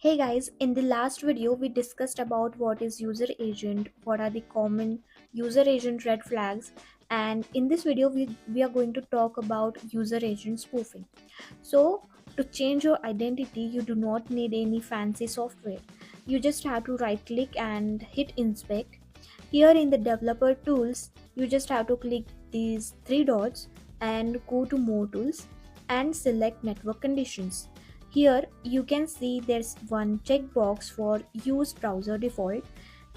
Hey guys, in the last video we discussed about what is user agent, what are the common user agent red flags, and in this video we are going to talk about user agent spoofing. So to change your identity you do not need any fancy software. You just have to right click and hit inspect. Here in the developer tools you just have to click these three dots and go to more tools and select network conditions. Here you can see there's one checkbox for use browser default,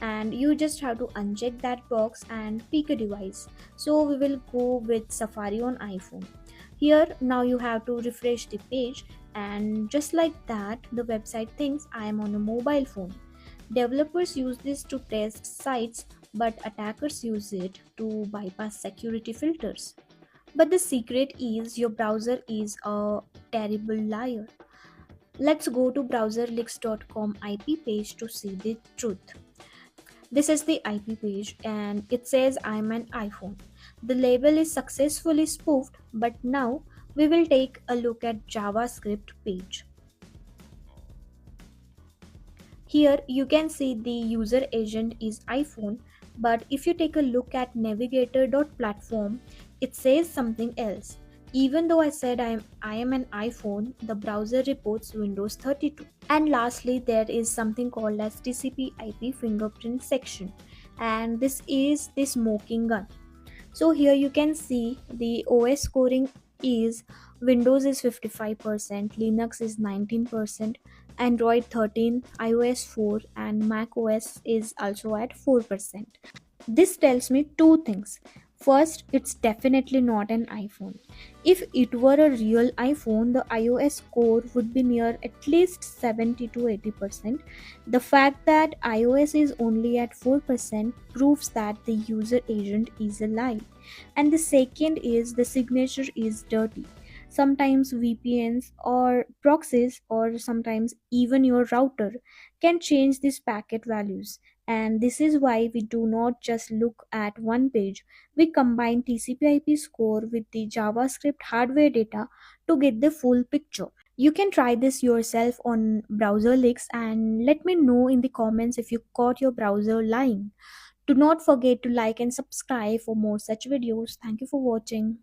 and you just have to uncheck that box and pick a device. So we will go with Safari on iPhone. Here now you have to refresh the page, and just like that the website thinks I am on a mobile phone. Developers use this to test sites, but attackers use it to bypass security filters. But the secret is your browser is a terrible liar. Let's go to browserleaks.com IP page to see the truth. This is the IP page and it says I'm an iPhone. The label is successfully spoofed, but now we will take a look at JavaScript page. Here you can see the user agent is iPhone, but if you take a look at navigator.platform, it says something else. Even though I said I am an iPhone, the browser reports Windows 32. And lastly, there is something called as TCP IP fingerprint section, and this is the smoking gun. So here you can see the OS scoring is Windows is 55%, Linux is 19%, Android 13, iOS 4 and Mac OS is also at 4%. This tells me two things. First, it's definitely not an iPhone. If it were a real iPhone, the iOS score would be near at least 70 to 80%. The fact that iOS is only at 4% proves that the user agent is a lie. And the second is the signature is dirty. Sometimes VPNs or proxies, or sometimes even your router, can change these packet values. And this is why we do not just look at one page. We combine TCP/IP score with the JavaScript hardware data to get the full picture. You can try this yourself on browser leaks and let me know in the comments if you caught your browser lying. Do not forget to like and subscribe for more such videos. Thank you for watching.